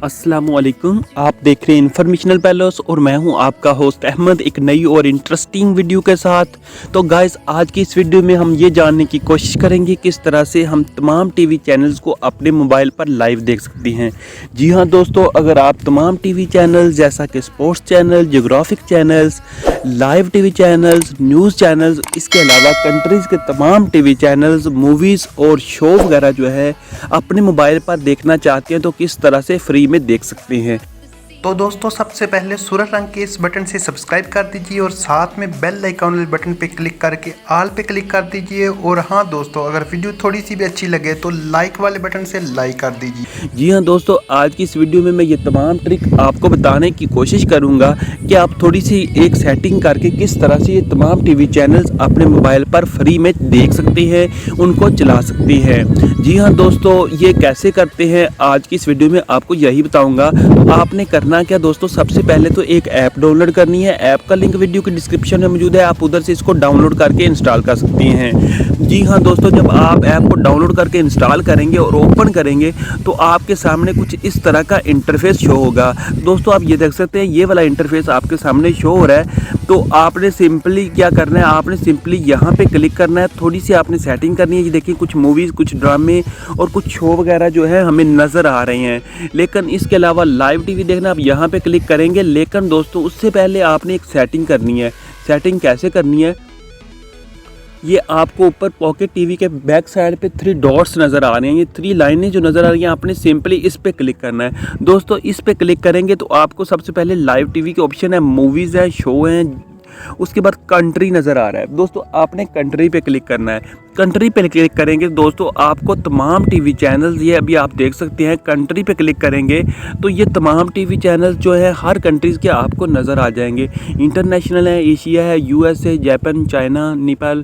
अस्सलामुअलैकुम, आप देख रहे हैं इन्फॉर्मेशनल पैलेस और मैं हूं आपका होस्ट अहमद एक नई और इंटरेस्टिंग वीडियो के साथ। तो गाइस, आज की इस वीडियो में हम ये जानने की कोशिश करेंगे किस तरह से हम तमाम टीवी चैनल्स को अपने मोबाइल पर लाइव देख सकते हैं। जी हां दोस्तों, अगर आप तमाम टीवी चैनल जैसा कि sports channel, geographic channels, live TV channels, news channels, इसके अलावा कंट्रीज़ के तमाम टीवी चैनल्स, मूवीज़ और शो वगैरह जो है अपने मोबाइल पर देखना चाहते हैं तो किस तरह से फ्री में देख सकते हैं। तो दोस्तों, सबसे पहले सूरज रंग के इस बटन से सब्सक्राइब कर दीजिए और साथ में बेल आइकॉन वाले बटन पे क्लिक करके ऑल पे क्लिक कर दीजिए। और हाँ दोस्तों, अगर वीडियो थोड़ी सी भी अच्छी लगे तो लाइक वाले बटन से लाइक कर दीजिए। जी हाँ दोस्तों, आज की इस वीडियो में मैं ये तमाम ट्रिक आपको बताने की कोशिश करूँगा कि आप थोड़ी सी एक सेटिंग करके किस तरह से ये तमाम टीवी चैनल्स अपने मोबाइल पर फ्री में देख सकते हैं, उनको चला सकते हैं। जी हाँ दोस्तों, ये कैसे करते हैं आज की इस वीडियो में आपको यही बताऊँगा। तो आपने करना क्या दोस्तों, सबसे पहले तो एक ऐप डाउनलोड करनी है। ऐप का लिंक वीडियो के डिस्क्रिप्शन में मौजूद है, आप उधर से इसको डाउनलोड करके इंस्टॉल कर सकते हैं। जी हाँ दोस्तों, जब आप ऐप को डाउनलोड करके इंस्टॉल करेंगे और ओपन करेंगे तो आपके सामने कुछ इस तरह का इंटरफेस शो होगा। दोस्तों, आप ये देख सकते हैं, ये वाला इंटरफेस आपके सामने शो हो रहा है। तो आपने सिंपली क्या करना है, आपने सिंपली यहाँ पे क्लिक करना है। थोड़ी सी आपने सेटिंग करनी है। ये देखिए, कुछ मूवीज़, कुछ ड्रामे और कुछ शो वगैरह जो है हमें नज़र आ रहे हैं। लेकिन इसके अलावा लाइव टीवी देखना आप यहाँ पे क्लिक करेंगे। लेकिन दोस्तों, उससे पहले आपने एक सेटिंग करनी है। सेटिंग कैसे करनी है, ये आपको ऊपर पॉकेट टीवी के बैक साइड पे 3 डॉट्स नज़र आ रहे हैं। ये 3 लाइनें जो नज़र आ रही हैं, आपने सिंपली इस पे क्लिक करना है। दोस्तों, इस पे क्लिक करेंगे तो आपको सबसे पहले लाइव टीवी के ऑप्शन है, मूवीज़ है, शो हैं, उसके बाद कंट्री नज़र आ रहा है। दोस्तों, आपने कंट्री पे क्लिक करना है। कंट्री पे क्लिक करेंगे दोस्तों, आपको तमाम टीवी चैनल्स, ये अभी आप देख सकते हैं, कंट्री पे क्लिक करेंगे तो ये तमाम टीवी चैनल्स जो है हर कंट्रीज़ के आपको नज़र आ जाएंगे। इंटरनेशनल है, एशिया है, यूएस है, जापान, चाइना, नेपाल,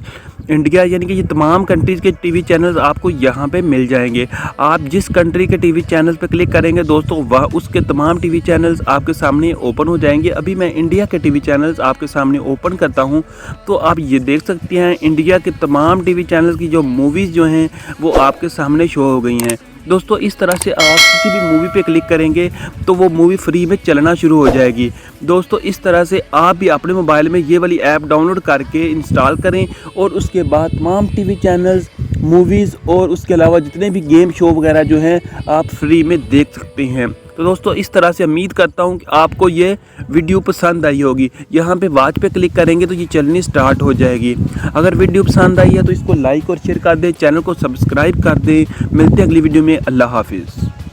इंडिया, यानी कि ये तमाम कंट्रीज़ के टीवी चैनल्स आपको यहाँ पे मिल जाएंगे। आप जिस कंट्री के टीवी चैनल्स पे क्लिक करेंगे दोस्तों, वह उसके तमाम टीवी चैनल्स आपके सामने ओपन हो जाएंगे। अभी मैं इंडिया के टीवी चैनल्स आपके सामने ओपन करता हूँ तो आप ये देख सकते हैं, इंडिया के तमाम टीवी चैनल्स की जो मूवीज़ जो हैं वो आपके सामने शो हो गई हैं। दोस्तों, इस तरह से आप किसी भी मूवी पे क्लिक करेंगे तो वो मूवी फ्री में चलना शुरू हो जाएगी। दोस्तों, इस तरह से आप भी अपने मोबाइल में ये वाली ऐप डाउनलोड करके इंस्टॉल करें और उसके बाद तमाम टीवी चैनल्स, मूवीज़ और उसके अलावा जितने भी गेम शो वगैरह जो हैं आप फ्री में देख सकते हैं। तो दोस्तों, इस तरह से उम्मीद करता हूं कि आपको ये वीडियो पसंद आई होगी। यहाँ पे वॉच पे क्लिक करेंगे तो ये चलनी स्टार्ट हो जाएगी। अगर वीडियो पसंद आई है तो इसको लाइक और शेयर कर दें, चैनल को सब्सक्राइब कर दें। मिलते हैं अगली वीडियो में। अल्लाह हाफिज़।